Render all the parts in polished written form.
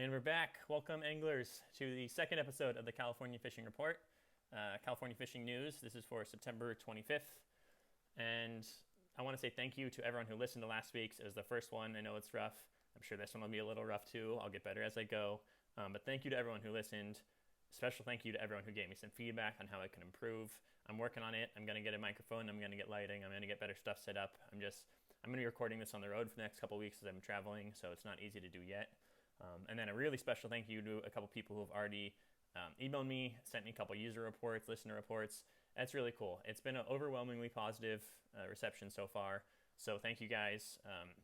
And we're back. Welcome, anglers, to the second episode of the California Fishing Report. California Fishing News. This is for September 25th. And I want to say thank you to everyone who listened to last week's. It was the first one. I know it's rough. I'm sure this one will be a little rough too. I'll get better as I go. But thank you to everyone who listened. Special thank you to everyone who gave me some feedback on how I can improve. I'm working on it. I'm going to get a microphone. I'm going to get lighting. I'm going to get better stuff set up. I'm going to be recording this on the road for the next couple of weeks as I'm traveling, so it's not easy to do yet. And then a really special thank you to a couple people who have already emailed me, sent me a couple user reports, listener reports. That's really cool. It's been an overwhelmingly positive reception so far. So thank you guys.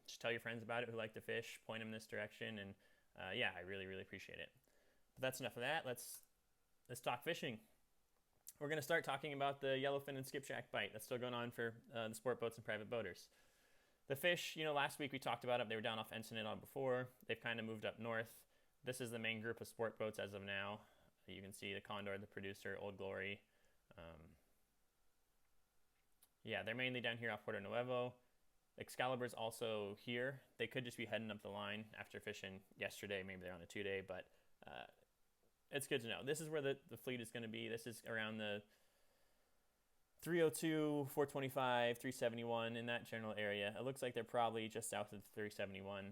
Just tell your friends about it who like to fish, point them this direction, and I really, really appreciate it. But that's enough of that. Let's talk fishing. We're going to start talking about the yellowfin and skipjack bite that's still going on for the sport boats and private boaters. The fish, last week we talked about it. They were down off Ensenada before. They've kind of moved up north. This is the main group of sport boats as of now. You can see the Condor, the Producer, Old Glory. They're mainly down here off Puerto Nuevo. Excalibur's also here. They could just be heading up the line after fishing yesterday. Maybe they're on a 2-day, but it's good to know. This is where the fleet is going to be. This is around the 302, 425, 371, in that general area. It looks like they're probably just south of the 371.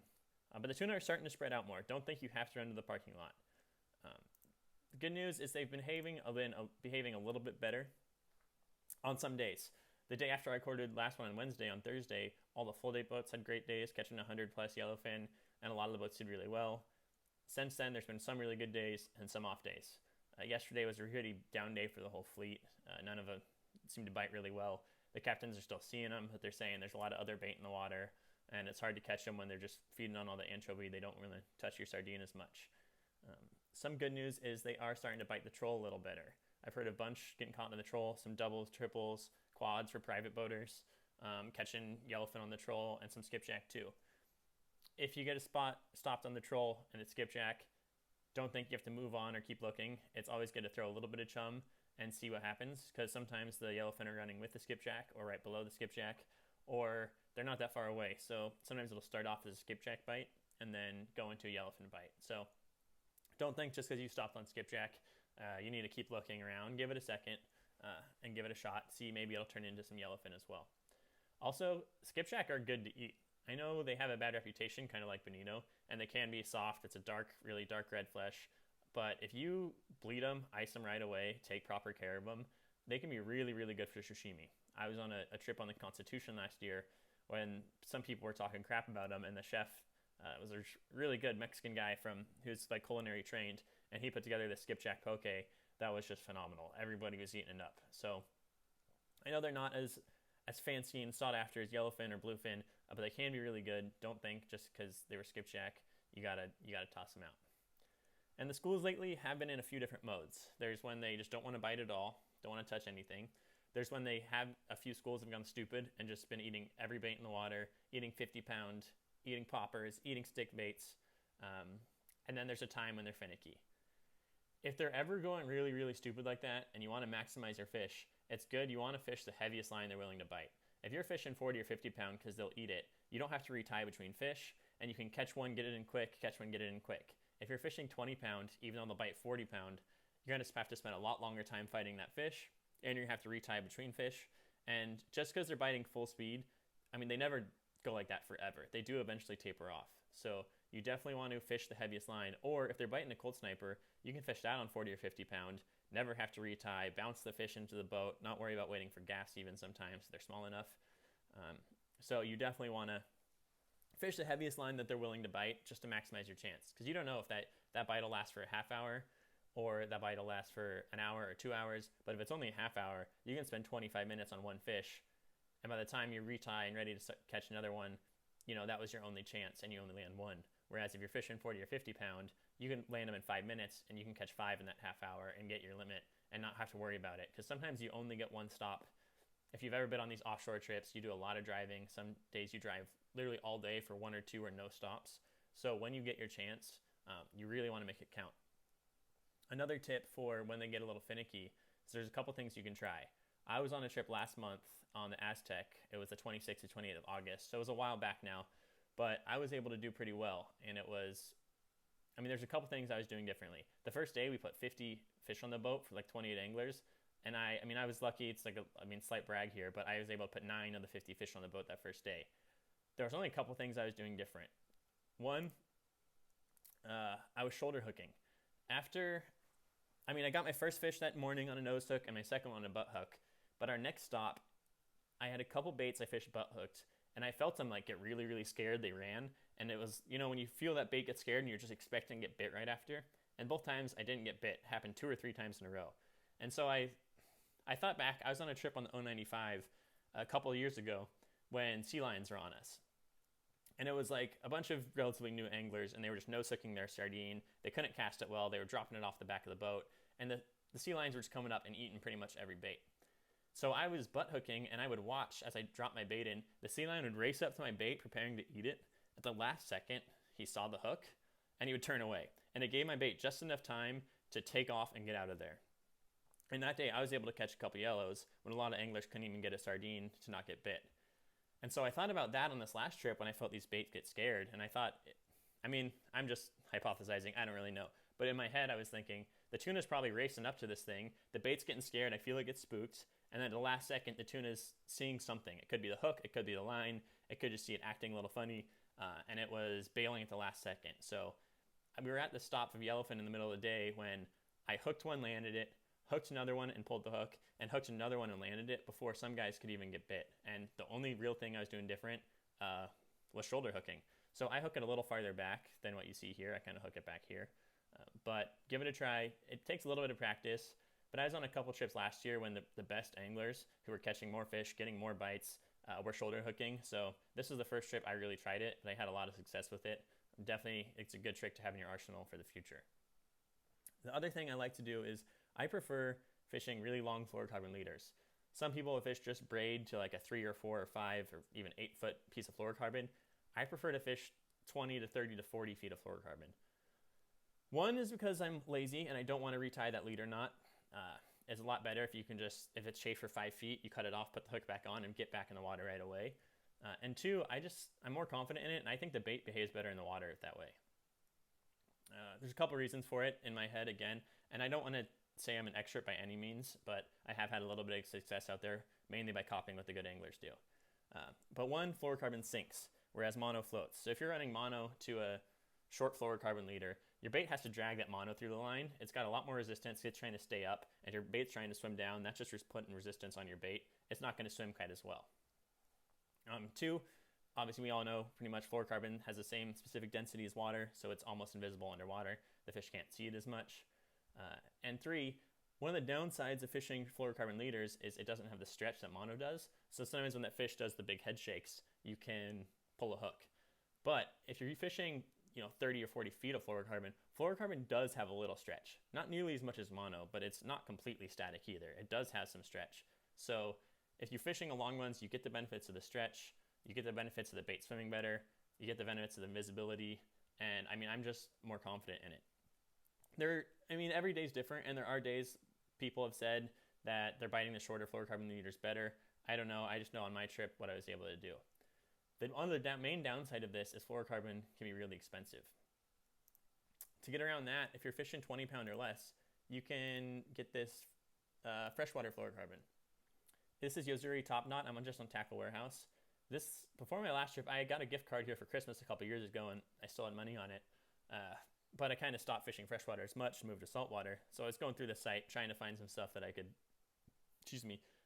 But the tuna are starting to spread out more. Don't think you have to run to the parking lot. The good news is they've been behaving a little bit better on some days. The day after I recorded last one on Wednesday, on Thursday, all the full day boats had great days, catching 100 plus yellowfin, and a lot of the boats did really well. Since then, there's been some really good days and some off days. Yesterday was a really down day for the whole fleet. None of them seem to bite really well. The captains are still seeing them, but they're saying there's a lot of other bait in the water, and it's hard to catch them when they're just feeding on all the anchovy. They don't really touch your sardine as much. Some good news is they are starting to bite the troll a little better. I've heard a bunch getting caught in the troll, some doubles, triples, quads for private boaters, catching yellowfin on the troll, and some skipjack too. If you get a spot stopped on the troll and it's skipjack, don't think you have to move on or keep looking. It's always good to throw a little bit of chum and see what happens, because sometimes the yellowfin are running with the skipjack or right below the skipjack, or they're not that far away. So sometimes it'll start off as a skipjack bite and then go into a yellowfin bite. So don't think just because you stopped on skipjack, you need to keep looking around. Give it a second and give it a shot. See, maybe it'll turn into some yellowfin as well. Also, skipjack are good to eat. I know they have a bad reputation, kind of like bonito, and they can be soft. It's a dark, really dark red flesh. But if you bleed them, ice them right away, take proper care of them, they can be really, really good for sashimi. I was on a trip on the Constitution last year when some people were talking crap about them, and the chef was a really good Mexican guy who's like culinary trained, and he put together this skipjack poke that was just phenomenal. Everybody was eating it up. So I know they're not as fancy and sought after as yellowfin or bluefin, but they can be really good. Don't think just because they were skipjack, you gotta toss them out. And the schools lately have been in a few different modes. There's when they just don't want to bite at all, don't want to touch anything. There's when they have a few schools have gone stupid and just been eating every bait in the water, eating 50-pound, eating poppers, eating stick baits. And then there's a time when they're finicky. If they're ever going really, really stupid like that and you want to maximize your fish, it's good. You want to fish the heaviest line they're willing to bite. If you're fishing 40 or 50 pound because they'll eat it, you don't have to retie between fish, and you can catch one, get it in quick, catch one, get it in quick. If you're fishing 20 pound, even though they'll bite 40 pound, you're going to have to spend a lot longer time fighting that fish, and you're going to have to retie between fish. And just because they're biting full speed, they never go like that forever. They do eventually taper off. So you definitely want to fish the heaviest line, or if they're biting a cold sniper, you can fish that on 40 or 50 pound, never have to retie, bounce the fish into the boat, not worry about waiting for gas even sometimes. They're small enough. So you definitely want to fish the heaviest line that they're willing to bite just to maximize your chance, because you don't know if that bite will last for a half hour or that bite will last for an hour or 2 hours. But if it's only a half hour, you can spend 25 minutes on one fish, and by the time you retie and ready to catch another one, that was your only chance and you only land one. Whereas if you're fishing 40 or 50 pound, you can land them in 5 minutes and you can catch 5 in that half hour and get your limit and not have to worry about it, because sometimes you only get one stop. If you've ever been on these offshore trips, you do a lot of driving. Some days you drive literally all day for 1 or 2 or no stops. So when you get your chance, you really want to make it count. Another tip for when they get a little finicky is there's a couple things you can try. I was on a trip last month on the Aztec. It was the 26th to 28th of August, so it was a while back now, but I was able to do pretty well, and it was I mean, there's a couple things I was doing differently. The first day we put 50 fish on the boat for like 28 anglers. And I was lucky. It's like slight brag here, but I was able to put 9 of the 50 fish on the boat that first day. There was only a couple things I was doing different. One, I was shoulder hooking. I got my first fish that morning on a nose hook and my second one on a butt hook. But our next stop, I had a couple baits I fished butt hooked, and I felt them like get really, really scared. They ran, and it was, when you feel that bait get scared and you're just expecting to get bit right after. And both times I didn't get bit. It happened 2 or 3 times in a row. And so I thought back. I was on a trip on the 095 a couple of years ago when sea lions were on us. And it was like a bunch of relatively new anglers, and they were just nose-hooking their sardine. They couldn't cast it well. They were dropping it off the back of the boat. And the sea lions were just coming up and eating pretty much every bait. So I was butt hooking, and I would watch as I dropped my bait in. The sea lion would race up to my bait, preparing to eat it. At the last second, he saw the hook, and he would turn away. And it gave my bait just enough time to take off and get out of there. And that day, I was able to catch a couple yellows when a lot of anglers couldn't even get a sardine to not get bit. And so I thought about that on this last trip when I felt these baits get scared. And I thought, I'm just hypothesizing. I don't really know. But in my head, I was thinking, the tuna's probably racing up to this thing. The bait's getting scared. I feel like it's spooked. And then at the last second, the tuna's seeing something. It could be the hook. It could be the line. It could just see it acting a little funny. And it was bailing at the last second. So we were at the stop of yellowfin in the middle of the day when I hooked one, landed it, hooked another one and pulled the hook, and hooked another one and landed it before some guys could even get bit. And the only real thing I was doing different was shoulder hooking. So I hook it a little farther back than what you see here. I kind of hook it back here. But give it a try. It takes a little bit of practice. But I was on a couple trips last year when the best anglers who were catching more fish, getting more bites, were shoulder hooking. So this was the first trip I really tried it, but I had a lot of success with it. Definitely, it's a good trick to have in your arsenal for the future. The other thing I like to do is I prefer fishing really long fluorocarbon leaders. Some people will fish just braid to like a 3 or 4 or 5 or even 8-foot piece of fluorocarbon. I prefer to fish 20 to 30 to 40 feet of fluorocarbon. One is because I'm lazy and I don't want to retie that leader knot. It's a lot better if if it's chafed for 5 feet, you cut it off, put the hook back on, and get back in the water right away. And 2, I'm more confident in it, and I think the bait behaves better in the water that way. There's a couple reasons for it in my head again, and I don't want to say I'm an expert by any means, but I have had a little bit of success out there, mainly by copying what the good anglers do. But one, fluorocarbon sinks, whereas mono floats. So if you're running mono to a short fluorocarbon leader, your bait has to drag that mono through the line. It's got a lot more resistance. It's trying to stay up, and your bait's trying to swim down. That's just putting resistance on your bait. It's not going to swim quite as well. 2, obviously we all know pretty much fluorocarbon has the same specific density as water, so it's almost invisible underwater. The fish can't see it as much. And 3, one of the downsides of fishing fluorocarbon leaders is it doesn't have the stretch that mono does. So sometimes when that fish does the big head shakes, you can pull a hook. But if you're fishing 30 or 40 feet of fluorocarbon does have a little stretch. Not nearly as much as mono, but it's not completely static either. It does have some stretch. So if you're fishing a long runs, you get the benefits of the stretch, you get the benefits of the bait swimming better, you get the benefits of the visibility, and I'm just more confident in it. Every day's different, and there are days people have said that they're biting the shorter fluorocarbon leaders better. I don't know. I just know on my trip what I was able to do. The main downside of this is fluorocarbon can be really expensive. To get around that, if you're fishing 20 pound or less, you can get this freshwater fluorocarbon. This is Yozuri Top Knot. I'm just on Tackle Warehouse. Before my last trip, I got a gift card here for Christmas a couple years ago, and I still had money on it. But I kind of stopped fishing freshwater as much and moved to saltwater. So I was going through the site trying to find some stuff that I could,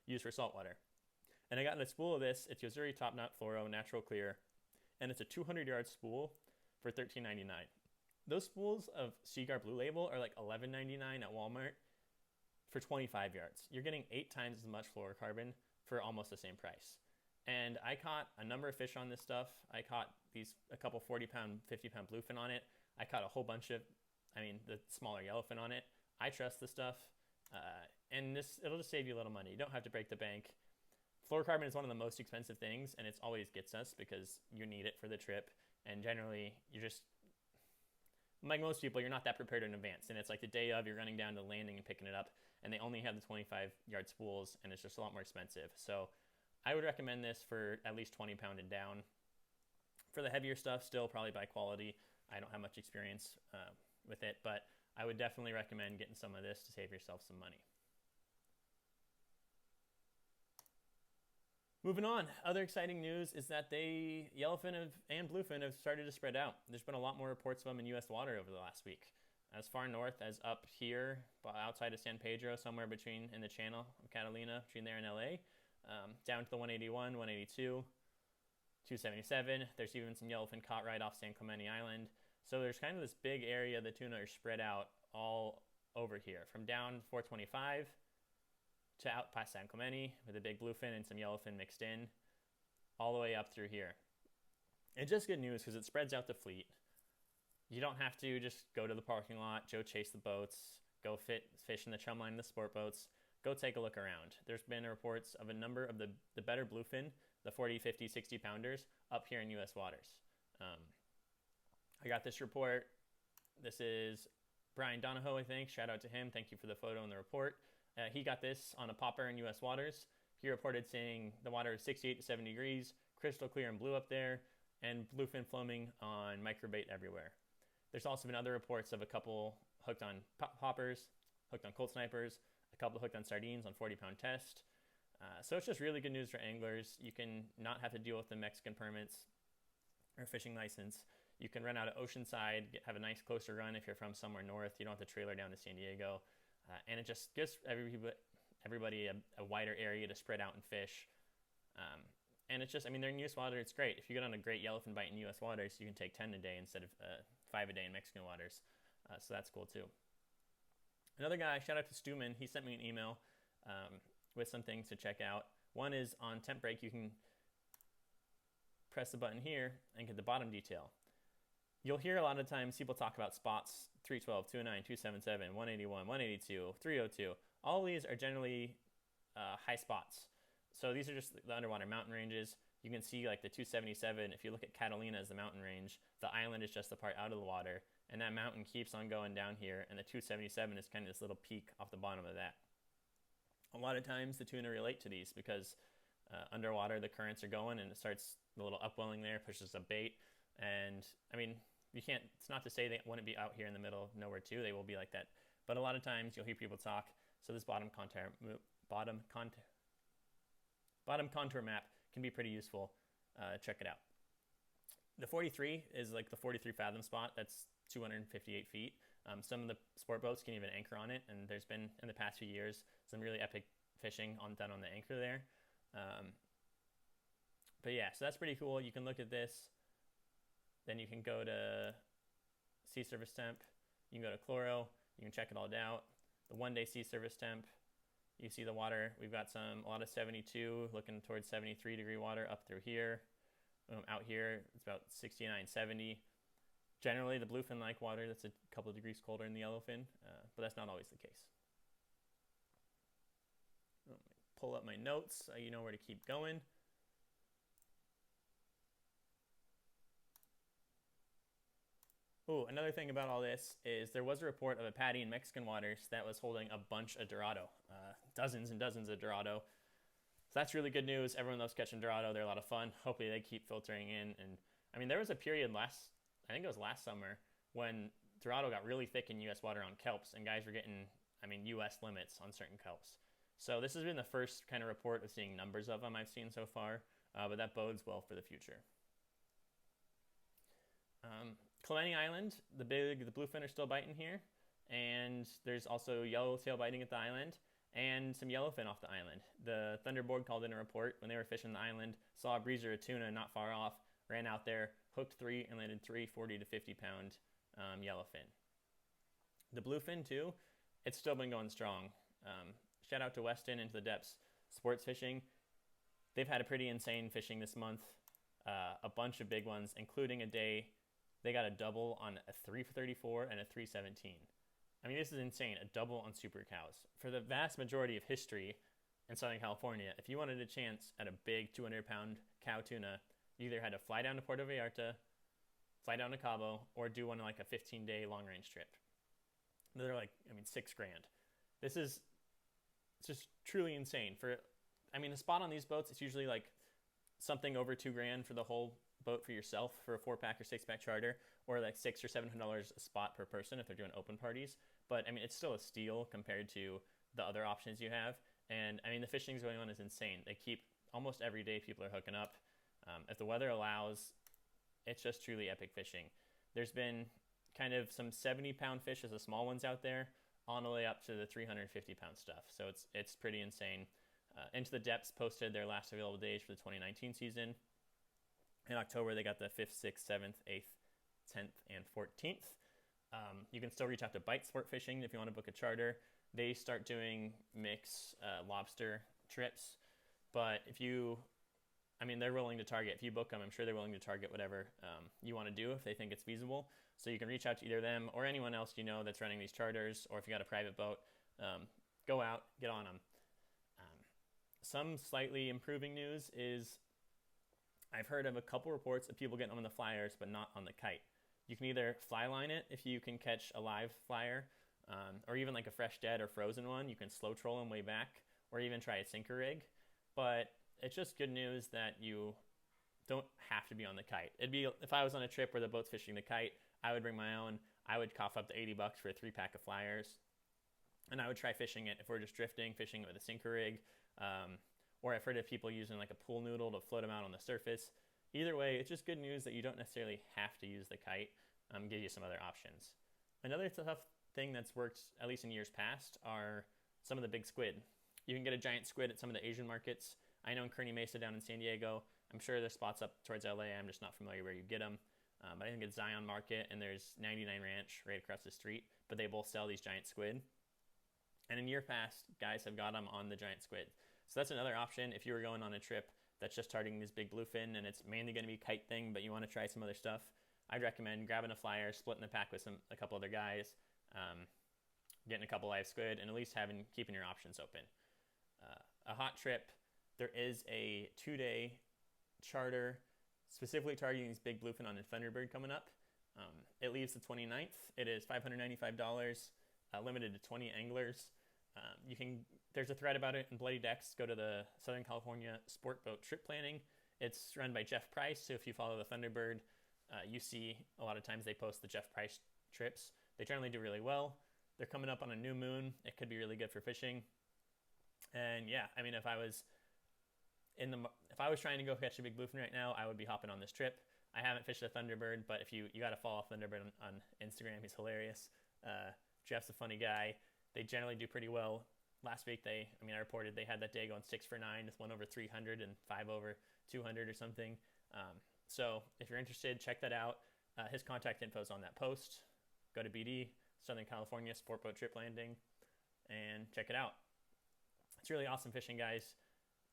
use for saltwater. And I got a spool of this. It's Yozuri Top Knot Fluoro Natural Clear, and it's a 200-yard spool for $13.99. Those spools of Seaguar Blue Label are like $11.99 at Walmart for 25 yards. You're getting 8 times as much fluorocarbon for almost the same price. And I caught a number of fish on this stuff. I caught a couple 40-pound, 50-pound bluefin on it. I caught a whole bunch of, the smaller yellowfin on it. I trust the stuff, and it'll just save you a little money. You don't have to break the bank. Fluorocarbon is one of the most expensive things, and it always gets us because you need it for the trip. And generally, you're just, like most people, you're not that prepared in advance. And it's like the day of, you're running down to the landing and picking it up, and they only have the 25-yard spools, and it's just a lot more expensive. So I would recommend this for at least 20 pound and down. For the heavier stuff, still probably buy quality. I don't have much experience with it, but I would definitely recommend getting some of this to save yourself some money. Moving on, other exciting news is that yellowfin and bluefin have started to spread out. There's been a lot more reports of them in U.S. water over the last week. As far north as up here, outside of San Pedro, somewhere between in the channel of Catalina, between there and LA, down to the 181, 182, 277. There's even some yellowfin caught right off San Clemente Island. So there's kind of this big area the tuna are spread out all over here, from down 425 to out past San Clemente with a big bluefin and some yellowfin mixed in, all the way up through here. It's just good news because it spreads out the fleet. You don't have to just go to the parking lot, go chase the boats, go fish in the chum line, the sport boats. Go take a look around. There's been reports of a number of the better bluefin, the 40, 50, 60 pounders, up here in U.S. waters. I got this report. This is Brian Donahoe, I think. Shout out to him. Thank you for the photo and the report. He got this on a popper in U.S. waters. He reported saying the water is 68 to 70 degrees, crystal clear and blue up there, and bluefin foaming on microbait everywhere. There's also been other reports of a couple hooked on poppers, hooked on cold snipers, a couple hooked on sardines on 40-pound test. So it's just really good news for anglers. You can not have to deal with the Mexican permits or fishing license. You can run out of Oceanside, have a nice closer run if you're from somewhere north. You don't have to trailer down to San Diego. And it just gives everybody a wider area to spread out and fish. And it's just, I mean, they're in U.S. water. It's great. If you get on a great yellowfin bite in U.S. waters, you can take 10 a day instead of 5 a day in Mexican waters. So that's cool too. Another guy, shout out to Stuman, he sent me an email with some things to check out. One is on temp break, you can press the button here and get the bottom detail. You'll hear a lot of times people talk about spots, 312, 209, 277, 181, 182, 302. All of these are generally high spots. So these are just the underwater mountain ranges. You can see like the 277, if you look at Catalina as the mountain range, the island is just the part out of the water, and that mountain keeps on going down here, and the 277 is kind of this little peak off the bottom of that. A lot of times the tuna relate to these because underwater the currents are going and it starts the little upwelling there, pushes a bait. And I mean, you can't, it's not to say they wouldn't be out here in the middle of nowhere too, they will be like that. But a lot of times you'll hear people talk, so this bottom contour map can be pretty useful. Check it out. The 43 is like the 43 fathom spot. That's 258 feet. Some of the sport boats can even anchor on it, and there's been, in the past few years, some really epic fishing done on the anchor there. But yeah, so that's pretty cool. You can look at this. Then you can go to sea surface temp. You can go to chloro. You can check it all out. The 1-day sea surface temp. You see the water. We've got a lot of 72, looking towards 73 degree water up through here. Out here, it's about 69, 70. Generally, the bluefin like water. That's a couple of degrees colder than the yellowfin, but that's not always the case. Pull up my notes so you know where to keep going. Oh, another thing about all this is there was a report of a patty in Mexican waters that was holding a bunch of Dorado, dozens and dozens of Dorado. So that's really good news. Everyone loves catching Dorado. They're a lot of fun. Hopefully they keep filtering in. And I mean, there was a period I think it was last summer, when Dorado got really thick in U.S. water on kelps, and guys were getting, U.S. limits on certain kelps. So this has been the first kind of report of seeing numbers of them I've seen so far, but that bodes well for the future. Clemente Island, the bluefin are still biting here, and there's also yellowtail biting at the island, and some yellowfin off the island. The Thunderboard called in a report when they were fishing the island, saw a breezer of tuna not far off, ran out there, hooked 3, and landed 3 40 to 50 pound yellowfin. The bluefin too, it's still been going strong. Shout out to Weston, Into the Depths Sports Fishing. They've had a pretty insane fishing this month. A bunch of big ones, including a day they got a double on a 334 and a 317. This is insane, a double on super cows. For the vast majority of history in Southern California, if you wanted a chance at a big 200-pound cow tuna, you either had to fly down to Puerto Vallarta, fly down to Cabo, or do one like a 15-day long-range trip. They're like, $6,000. It's just truly insane. A spot on these boats, it's usually like something over $2,000 for the whole boat for yourself for a 4-pack or 6-pack charter, or like $600 or $700 a spot per person if they're doing open parties. But I mean, it's still a steal compared to the other options you have. And I mean, the fishing's going on is insane. They keep almost every day people are hooking up. If the weather allows, it's just truly epic fishing. There's been kind of some 70-pound fish as the small ones out there, on the way up to the 350-pound stuff. So it's pretty insane. Into the Depths posted their last available days for the 2019 season. In October, they got the 5th, 6th, 7th, 8th, 10th, and 14th. You can still reach out to Bite Sport Fishing if you want to book a charter. They start doing mix lobster trips. But they're willing to target. If you book them, I'm sure they're willing to target whatever you want to do if they think it's feasible. So you can reach out to either them or anyone else you know that's running these charters, or if you got a private boat, go out, get on them. Some slightly improving news is I've heard of a couple reports of people getting on the flyers, but not on the kite. You can either fly line it if you can catch a live flyer, or even like a fresh dead or frozen one. You can slow troll them way back, or even try a sinker rig. But it's just good news that you don't have to be on the kite. It'd be, if I was on a trip where the boat's fishing the kite, I would bring my own. I would cough up to $80 for a 3-pack of flyers, and I would try fishing it if we're just drifting, fishing it with a sinker rig, or I've heard of people using like a pool noodle to float them out on the surface. Either way, it's just good news that you don't necessarily have to use the kite. Give you some other options. Another tough thing that's worked, at least in years past, are some of the big squid. You can get a giant squid at some of the Asian markets. I know in Kearney Mesa down in San Diego. I'm sure there's spots up towards LA. I'm just not familiar where you get them. But I think it's Zion Market, and there's 99 Ranch right across the street. But they both sell these giant squid. And in year past, guys have got them on the giant squid. So that's another option if you were going on a trip that's just targeting this big bluefin, and it's mainly going to be a kite thing, but you want to try some other stuff. I'd recommend grabbing a flyer, splitting the pack with a couple other guys, getting a couple live squid, and at least keeping your options open. A hot trip, there is a 2-day charter specifically targeting these big bluefin on a Thunderbird coming up. It leaves the 29th. It is $595, limited to 20 anglers. There's a thread about it in Bloody Decks. Go to the Southern California Sport Boat Trip Planning. It's run by Jeff Price, so if you follow the Thunderbird, you see a lot of times they post the Jeff Price trips. They generally do really well. They're coming up on a new moon. It could be really good for fishing. And yeah, I mean, if I was trying to go catch a big bluefin right now, I would be hopping on this trip. I haven't fished a Thunderbird, but if you got to follow Thunderbird on Instagram, he's hilarious. Jeff's a funny guy. They generally do pretty well. Last week, I reported they had that day going 6 for 9 with 1 over 300 and 5 over 200 or something. So if you're interested, check that out. His contact info is on that post. Go to BD, Southern California Sport Boat Trip Landing, and check it out. It's really awesome fishing, guys.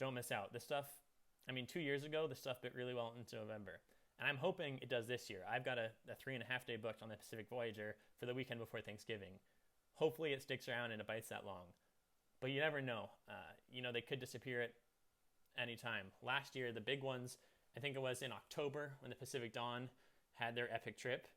Don't miss out. This stuff, 2 years ago, this stuff bit really well into November. And I'm hoping it does this year. I've got a 3.5-day booked on the Pacific Voyager for the weekend before Thanksgiving. Hopefully it sticks around and it bites that long. But you never know. They could disappear at any time. Last year, the big ones, I think it was in October when the Pacific Dawn had their epic trip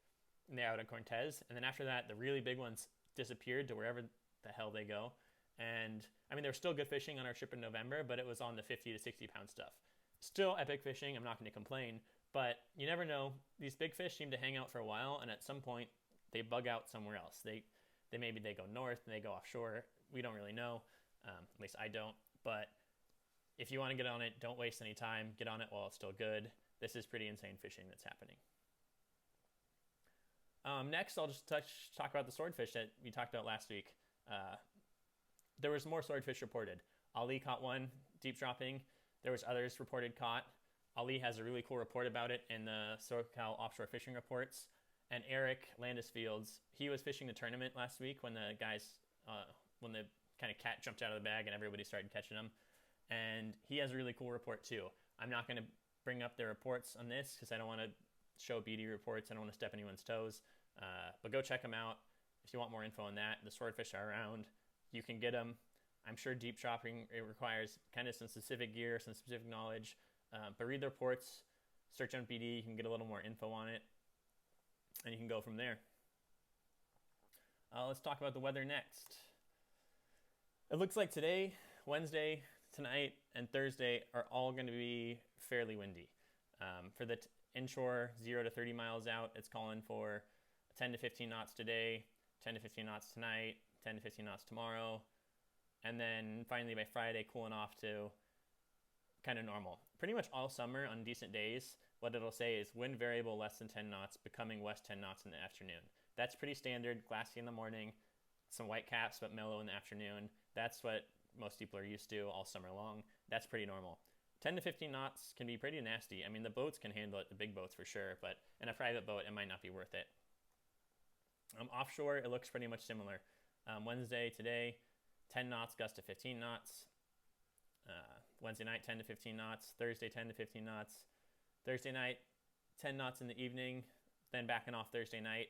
and they're out at Cortez. And then after that, the really big ones disappeared to wherever the hell they go. And there was still good fishing on our trip in November, but it was on the 50 to 60 pound stuff. Still epic fishing. I'm not going to complain, but you never know. These big fish seem to hang out for a while, and at some point they bug out somewhere else. Maybe they go north and they go offshore. We don't really know. At least I don't. But if you want to get on it, don't waste any time. Get on it while it's still good. This is pretty insane fishing that's happening. Next, I'll just talk about the swordfish that we talked about last week. There was more swordfish reported. Ali caught one deep dropping. There was others reported caught. Ali has a really cool report about it in the SoCal Offshore Fishing Reports. And Eric Landisfields, he was fishing the tournament last week when the guys, when the kind of cat jumped out of the bag and everybody started catching them. And he has a really cool report too. I'm not going to bring up the reports on this because I don't want to show BD reports. I don't want to step anyone's toes. But go check them out if you want more info on that. The swordfish are around. You can get them. I'm sure deep dropping, it requires kind of some specific gear, some specific knowledge. But read the reports, search on BD. You can get a little more info on it. And you can go from there. Let's talk about the weather next. It looks like today, Wednesday, tonight, and Thursday are all going to be fairly windy. inshore 0 to 30 miles out, it's calling for 10 to 15 knots today, 10 to 15 knots tonight, 10 to 15 knots tomorrow, and then finally by Friday cooling off to kind of normal. Pretty much all summer on decent days, what it'll say is wind variable less than 10 knots, becoming west 10 knots in the afternoon. That's pretty standard, glassy in the morning, some white caps but mellow in the afternoon. That's what most people are used to all summer long. That's pretty normal. 10 to 15 knots can be pretty nasty. I mean, the boats can handle it, the big boats for sure, but in a private boat, it might not be worth it. Offshore, it looks pretty much similar. Wednesday, today, 10 knots, gust to 15 knots. Wednesday night, 10 to 15 knots. Thursday, 10 to 15 knots. Thursday night, 10 knots in the evening, then backing off Thursday night.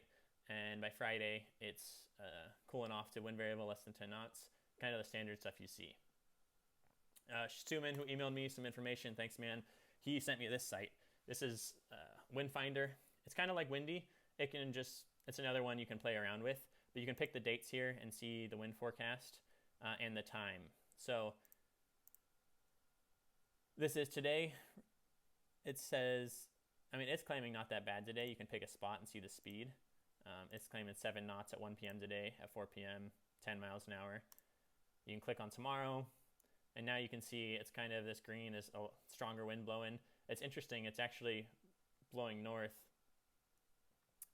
And by Friday, it's cooling off to wind variable less than 10 knots. Kind of the standard stuff you see. Stuman, who emailed me some information, thanks man, he sent me this site. This is Wind Finder. It's kind of like Windy. It's another one you can play around with, but you can pick the dates here and see the wind forecast and the time. So this is today. It says, it's claiming not that bad today. You can pick a spot and see the speed. It's claiming 7 knots at 1 p.m. today, at 4 p.m., 10 miles an hour. You can click on tomorrow, and now you can see it's kind of this green is a stronger wind blowing. It's interesting. It's actually blowing north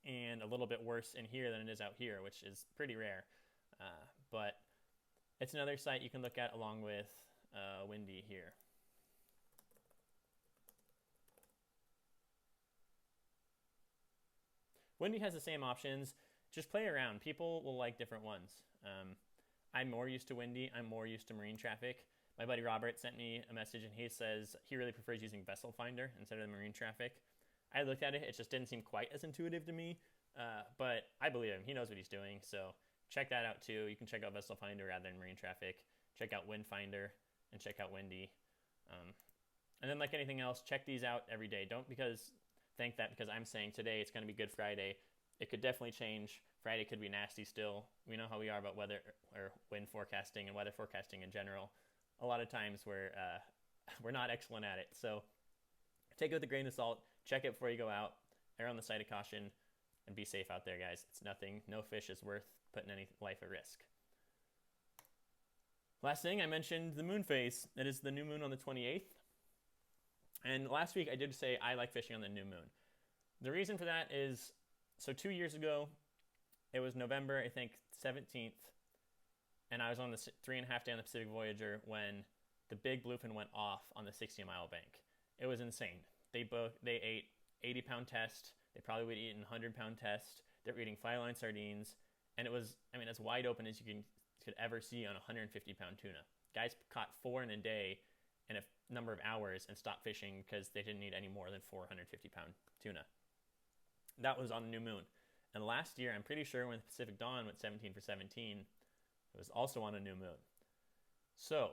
and a little bit worse in here than it is out here, which is pretty rare. But it's another site you can look at along with Windy here. Windy has the same options. Just play around. People will like different ones. I'm more used to Windy. I'm more used to marine traffic. My buddy Robert sent me a message and he says he really prefers using Vessel Finder instead of the marine traffic. I looked at it. It just didn't seem quite as intuitive to me, but I believe him. He knows what he's doing. So check that out too. You can check out Vessel Finder rather than marine traffic. Check out Wind Finder and check out Windy. And then like anything else, check these out every day. Don't think that because I'm saying today it's going to be Good Friday. It could definitely change. Friday could be nasty still. We know how we are about weather or wind forecasting and weather forecasting in general. A lot of times we're not excellent at it. So take it with a grain of salt. Check it before you go out. Err on the side of caution and be safe out there, guys. It's nothing. No fish is worth putting any life at risk. Last thing, I mentioned the moon phase. It is the new moon on the 28th. And last week I did say I like fishing on the new moon. The reason for that is, so 2 years ago, it was November, I think, 17th, and I was on the 3.5 day on the Pacific Voyager when the big bluefin went off on the 60-mile bank. It was insane. They ate 80-pound test. They probably would eat a 100-pound test. They were eating fly line sardines, and it was, as wide open as you could ever see on a 150-pound tuna. Guys caught 4 in a day in a number of hours and stopped fishing because they didn't need any more than 450-pound tuna. That was on a new moon. And last year, I'm pretty sure when the Pacific Dawn went 17 for 17, it was also on a new moon. So,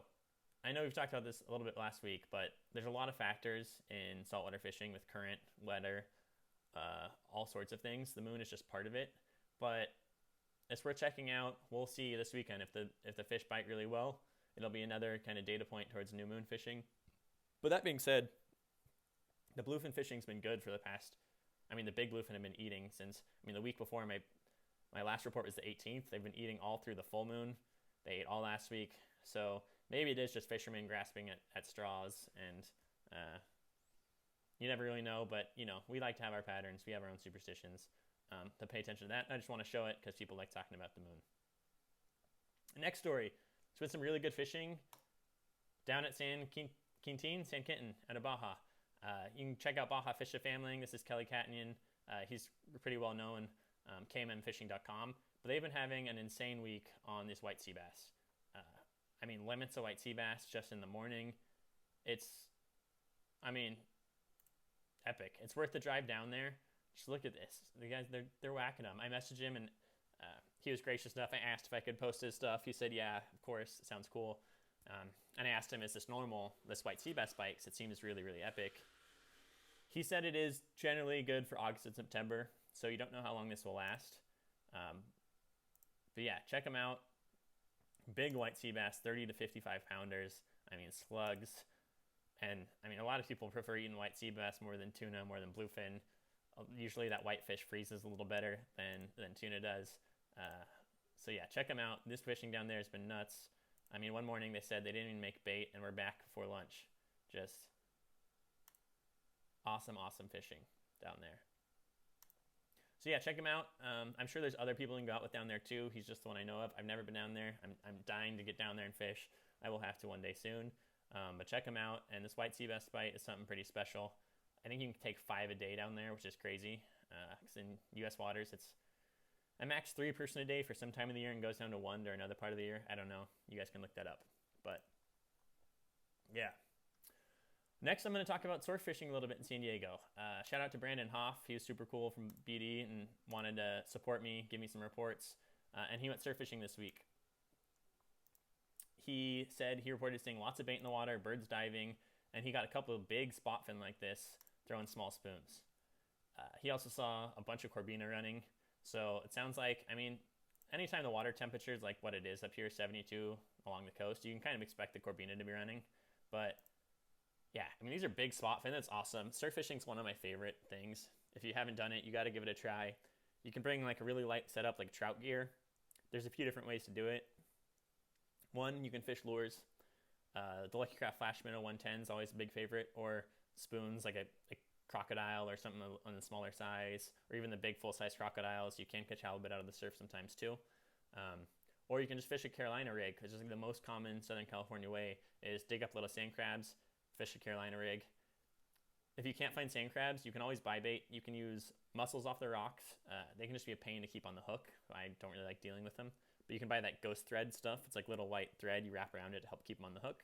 I know we've talked about this a little bit last week, but there's a lot of factors in saltwater fishing with current, weather, all sorts of things. The moon is just part of it, but it's worth checking out. We'll see this weekend if the fish bite really well. It'll be another kind of data point towards new moon fishing. But that being said, the bluefin fishing's been good for the past. The big bluefin have been eating since. The week before my last report was the 18th. They've been eating all through the full moon. They ate all last week. So maybe it is just fishermen grasping at straws, and you never really know. But we like to have our patterns. We have our own superstitions. To pay attention to that, I just want to show it because people like talking about the moon. Next story. It's been some really good fishing down at San Quintin out of Baja. You can check out Baja Fish Family. This is Kelly Catnion. He's pretty well known, kmmfishing.com. But they've been having an insane week on this white sea bass. Limits of white sea bass just in the morning. It's, epic. It's worth the drive down there. Just look at this. The guys, they're whacking them. I messaged him and he was gracious enough. I asked if I could post his stuff. He said, yeah, of course. It sounds cool. And I asked him, is this normal, this white sea bass bite? 'Cause it seems really, really epic. He said it is generally good for August and September, so you don't know how long this will last. But yeah, check them out. Big white sea bass, 30 to 55 pounders. Slugs. And I mean, a lot of people prefer eating white sea bass more than tuna, more than bluefin. Usually that white fish freezes a little better than tuna does. So yeah, check them out. This fishing down there has been nuts. I mean, one morning they said they didn't even make bait, and we're back before lunch. Just awesome, awesome fishing down there. So yeah, check him out. I'm sure there's other people you can go out with down there too. He's just the one I know of. I've never been down there. I'm dying to get down there and fish. I will have to one day soon. But check him out. And this white sea bass bite is something pretty special. I think you can take 5 a day down there, which is crazy. Because in U.S. waters, it's a max 3 person a day for some time of the year and goes down to 1 during another part of the year. I don't know. You guys can look that up. But yeah. Next, I'm going to talk about surf fishing a little bit in San Diego. Shout out to Brandon Hoff. He was super cool from BD and wanted to support me, give me some reports. And he went surf fishing this week. He said he reported seeing lots of bait in the water, birds diving, and he got a couple of big spot fin like this throwing small spoons. He also saw a bunch of corbina running. So it sounds like, I mean, anytime the water temperature is like what it is up here, 72 along the coast, you can kind of expect the corbina to be running. But yeah, I mean, these are big spot fin. That's awesome. Surf fishing is one of my favorite things. If you haven't done it, you got to give it a try. You can bring like a really light setup like trout gear. There's a few different ways to do it. One, you can fish lures. The Lucky Craft Flash Minnow 110 is always a big favorite, or spoons like a crocodile or something on the smaller size, or even the big full-size crocodiles. You can catch halibut out of the surf sometimes too. Or you can just fish a Carolina rig, which is like the most common Southern California way, is dig up little sand crabs, fish a Carolina rig. If you can't find sand crabs, you can always buy bait. You can use mussels off the rocks. They can just be a pain to keep on the hook. I don't really like dealing with them. But you can buy that ghost thread stuff. It's like little white thread you wrap around it to help keep them on the hook.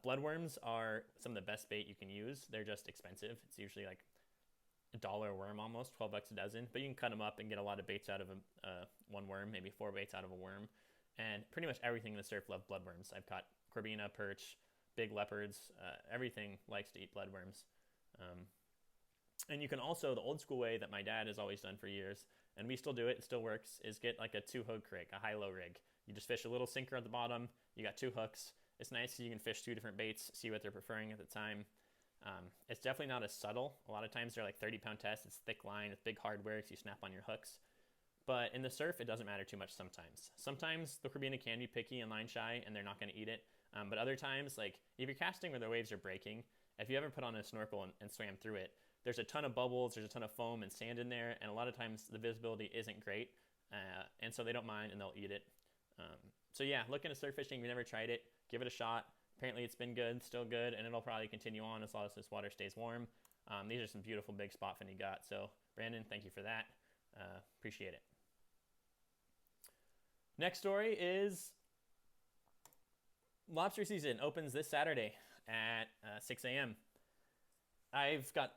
Bloodworms are some of the best bait you can use. They're just expensive. It's usually like $1 a worm almost, 12 bucks a dozen. But you can cut them up and get a lot of baits out of one worm, maybe 4 baits out of a worm. And pretty much everything in the surf loves bloodworms. I've caught corbina, perch, big leopards. Everything likes to eat bloodworms. And you can also, the old school way that my dad has always done for years, and we still do it, it still works, is get like a 2-hook rig, a high-low rig. You just fish a little sinker at the bottom. You got 2 hooks. It's nice because you can fish 2 different baits, see what they're preferring at the time. It's definitely not as subtle. A lot of times they're like 30-pound tests. It's thick line. It's big hardware because you snap on your hooks. But in the surf, it doesn't matter too much sometimes. Sometimes the corbina can be picky and line shy, and they're not going to eat it. But other times, like if you're casting where the waves are breaking, if you ever put on a snorkel and swam through it, there's a ton of bubbles, there's a ton of foam and sand in there, and a lot of times the visibility isn't great, and so they don't mind and they'll eat it. So yeah, look into surf fishing. If you've never tried it, give it a shot. Apparently it's been good, still good, and it'll probably continue on as long as this water stays warm. These are some beautiful big spot fin you got. So Brandon, thank you for that. Appreciate it. Next story is lobster season opens this Saturday at 6 a.m. I've got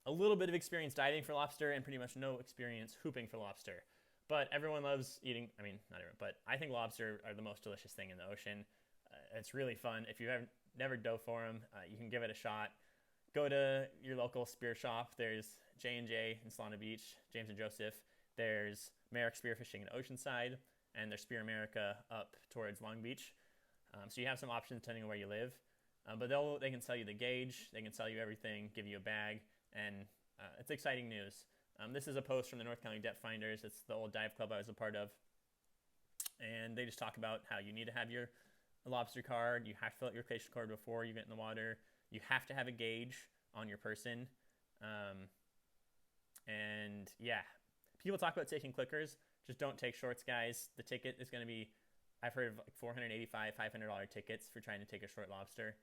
a little bit of experience diving for lobster and pretty much no experience hooping for lobster. But everyone loves eating, I mean, not everyone, but I think lobster are the most delicious thing in the ocean. It's really fun. If you've never dove for them, you can give it a shot. Go to your local spear shop. There's J&J in Solana Beach, James and Joseph. There's Merrick Spearfishing in Oceanside, and there's Spear America up towards Long Beach. So you have some options depending on where you live. But they can sell you the gauge, they can sell you everything, give you a bag, and it's exciting news. This is a post from the North County Depth Finders. It's the old dive club I was a part of. And they just talk about how you need to have your lobster card. You have to fill out your location card before you get in the water. You have to have a gauge on your person. And yeah, people talk about taking clickers. Just don't take shorts, guys. The ticket is going to be, I've heard of like $485, $500 tickets for trying to take a short lobster.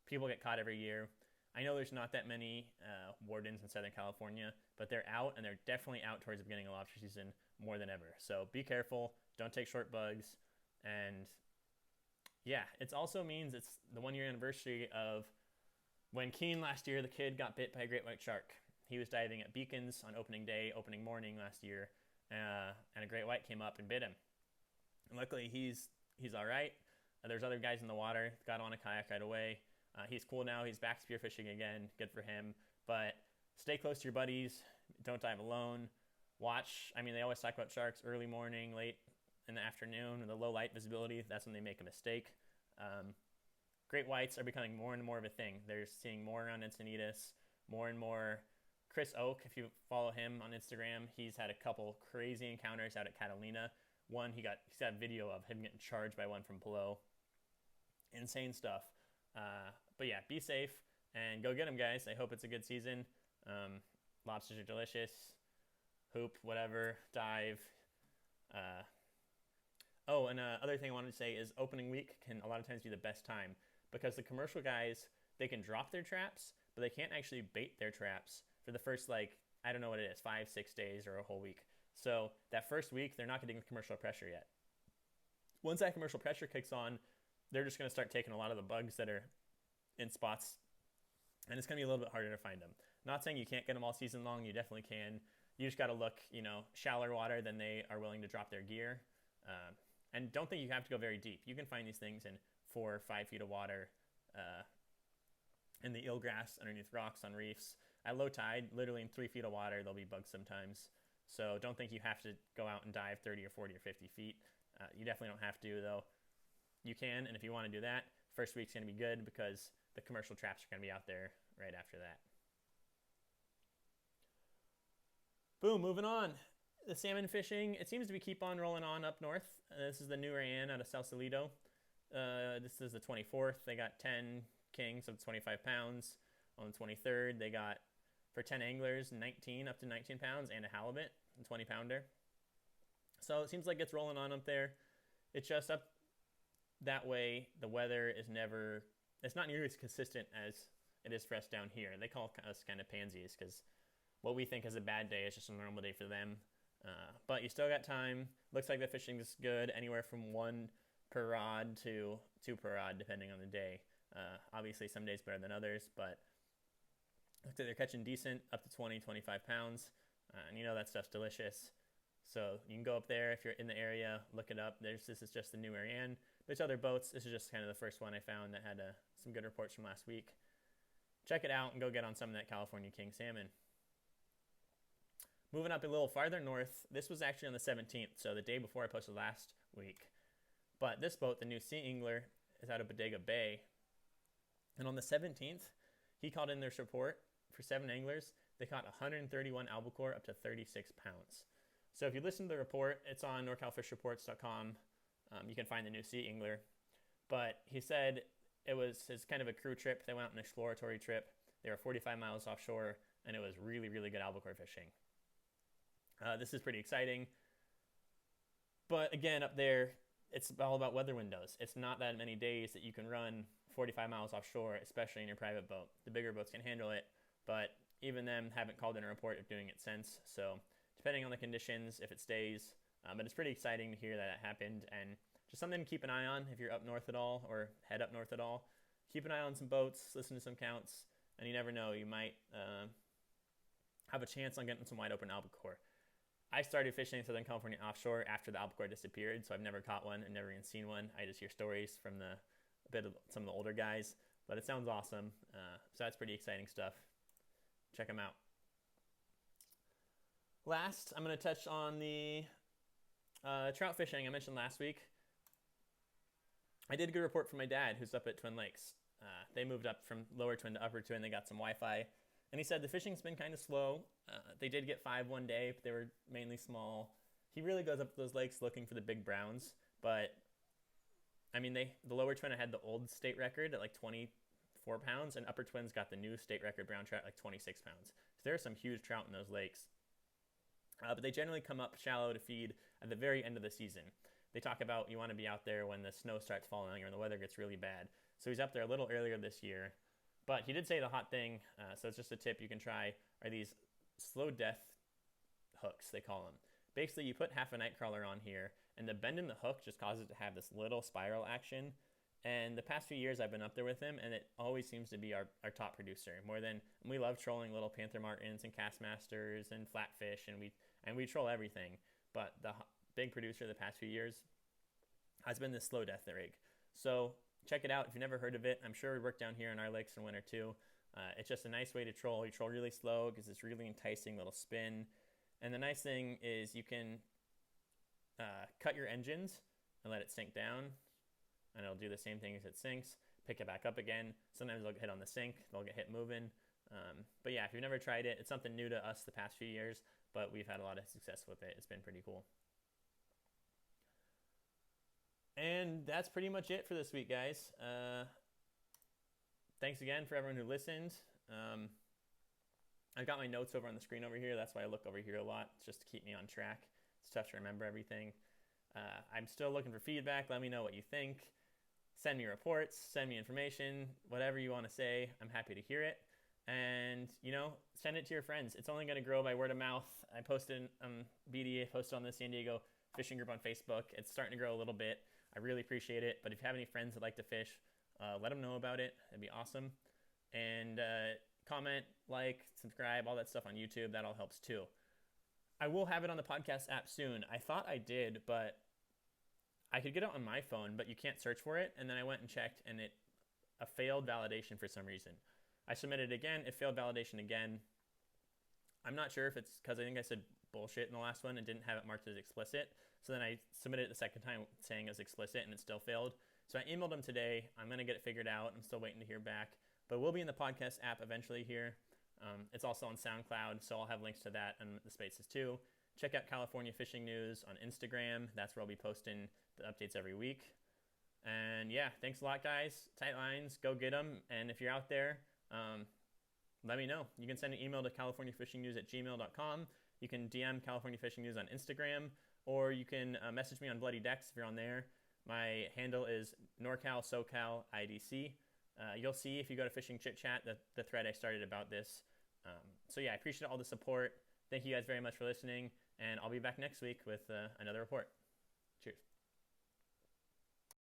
People get caught every year. I know there's not that many wardens in Southern California, but they're out, and they're definitely out towards the beginning of lobster season more than ever. So be careful. Don't take short bugs. And yeah, it also means it's the 1-year anniversary of when Keen last year, the kid got bit by a great white shark. He was diving at Beacons on opening day, opening morning last year, and a great white came up and bit him. And luckily, he's all right. There's other guys in the water, got on a kayak right away. He's cool now. He's back spearfishing again. Good for him. But stay close to your buddies. Don't dive alone. Watch. I mean, they always talk about sharks early morning, late in the afternoon, and the low light visibility. That's when they make a mistake. Great whites are becoming more and more of a thing. They're seeing more around Encinitas, more and more. Chris Oak, if you follow him on Instagram, he's had a couple crazy encounters out at Catalina. He's got a video of him getting charged by one from below. Insane stuff. But yeah, be safe and go get them, guys. I hope it's a good season. Lobsters are delicious. Hoop, whatever, dive. Other thing I wanted to say is opening week can a lot of times be the best time because the commercial guys, they can drop their traps, but they can't actually bait their traps for the first, I don't know what it is, 5-6 days or a whole week. So that first week, they're not getting the commercial pressure yet. Once that commercial pressure kicks on, they're just going to start taking a lot of the bugs that are in spots, and it's going to be a little bit harder to find them. Not saying you can't get them all season long. You definitely can. You just got to look, shallower water than they are willing to drop their gear. And don't think you have to go very deep. You can find these things in 4 or 5 feet of water, in the eelgrass, underneath rocks, on reefs. At low tide, literally in 3 feet of water, there'll be bugs sometimes. So don't think you have to go out and dive 30 or 40 or 50 feet. You definitely don't have to, though. You can, and if you want to do that, first week's going to be good because the commercial traps are going to be out there right after that. Boom, moving on. The salmon fishing, it seems to be keep on rolling on up north. This is the new Rayan out of Sausalito. This is the 24th. They got 10 kings of 25 pounds. On the 23rd, they got, for 10 anglers, 19 up to 19 pounds and a halibut, a 20 pounder. So it seems like it's rolling on up there. It's just up that way. The weather is it's not nearly as consistent as it is for us down here. They call us kind of pansies because what we think is a bad day is just a normal day for them. But you still got time. Looks like the fishing is good, anywhere from 1 per rod to 2 per rod, depending on the day. Obviously, some days better than others, but looks like they're catching decent, up to 20, 25 pounds. And that stuff's delicious. So you can go up there if you're in the area, look it up. This is just the new Ariane. There's other boats. This is just kind of the first one I found that had some good reports from last week. Check it out and go get on some of that California King salmon. Moving up a little farther north, this was actually on the 17th, so the day before I posted last week. But this boat, the new Sea Angler, is out of Bodega Bay. And on the 17th, he called in their report for 7 anglers. They caught 131 albacore up to 36 pounds. So if you listen to the report, it's on NorCalFishReports.com. You can find the new Sea Angler. But he said it was his kind of a crew trip. They went out on an exploratory trip. They were 45 miles offshore, and it was really, really good albacore fishing. This is pretty exciting. But again, up there, it's all about weather windows. It's not that many days that you can run 45 miles offshore, especially in your private boat. The bigger boats can handle it, but even them haven't called in a report of doing it since. So depending on the conditions, if it stays. But it's pretty exciting to hear that it happened, and just something to keep an eye on if you're up north at all or head up north at all. Keep an eye on some boats, listen to some counts, and you never know, you might have a chance on getting some wide open albacore. I started fishing in Southern California offshore after the albacore disappeared, so I've never caught one and never even seen one. I just hear stories from some of the older guys, but it sounds awesome. So that's pretty exciting stuff. Check them out. Last, I'm going to touch on the trout fishing I mentioned last week. I did a good report from my dad, who's up at Twin Lakes. They moved up from lower Twin to upper Twin. They got some Wi-Fi. And he said the fishing's been kind of slow. They did get 5 one day, but they were mainly small. He really goes up to those lakes looking for the big browns. But, I mean, the lower Twin had the old state record at like 24 pounds, and upper Twin's got the new state record brown trout at like 26 pounds. So there are some huge trout in those lakes. But they generally come up shallow to feed at the very end of the season. They talk about you want to be out there when the snow starts falling or when the weather gets really bad. So he's up there a little earlier this year. But he did say the hot thing, so it's just a tip you can try, are these slow death hooks, they call them. Basically, you put half a night crawler on here, and the bend in the hook just causes it to have this little spiral action. And the past few years I've been up there with him, and it always seems to be our top producer. We love trolling little panther martins and castmasters and flatfish, and we troll everything. But the big producer the past few years has been this slow death rig. So check it out if you've never heard of it. I'm sure it would work down here in our lakes in winter too. It's just a nice way to troll. You troll really slow because it's really enticing little spin. And the nice thing is you can cut your engines and let it sink down, and it'll do the same thing as it sinks. pick it back up again. Sometimes they'll get hit on the sink, they'll get hit moving. But yeah, if you've never tried it, it's something new to us the past few years, but we've had a lot of success with it. It's been pretty cool. And that's pretty much it for this week, guys. Thanks again for everyone who listened. I've got my notes over on the screen over here. That's why I look over here a lot, just to keep me on track. It's tough to remember everything. I'm still looking for feedback. Let me know what you think. Send me reports, send me information, whatever you want to say. I'm happy to hear it. And, send it to your friends. It's only going to grow by word of mouth. I posted on BD, I posted on the San Diego fishing group on Facebook. It's starting to grow a little bit. I really appreciate it. But if you have any friends that like to fish, let them know about it. It'd be awesome. And comment, like, subscribe, all that stuff on YouTube. That all helps too. I will have it on the podcast app soon. I thought I did, but I could get it on my phone, but you can't search for it. And then I went and checked, and a failed validation for some reason. I submitted it again. It failed validation again. I'm not sure if it's because I think I said bullshit in the last one and didn't have it marked as explicit. So then I submitted it the second time saying it was explicit, and it still failed. So I emailed them today. I'm going to get it figured out. I'm still waiting to hear back. But we'll be in the podcast app eventually here. It's also on SoundCloud, so I'll have links to that and the spaces too. Check out California Fishing News on Instagram. That's where I'll be posting the updates every week. And yeah, thanks a lot, guys. Tight lines, go get them. And if you're out there, let me know. You can send an email to californiafishingnews@gmail.com. You can DM California Fishing News on Instagram, or you can message me on Bloody Decks if you're on there. My handle is NorCal SoCal IDC. You'll see if you go to Fishing Chit Chat the thread I started about this. So yeah, I appreciate all the support. Thank you guys very much for listening, and I'll be back next week with another report. Cheers.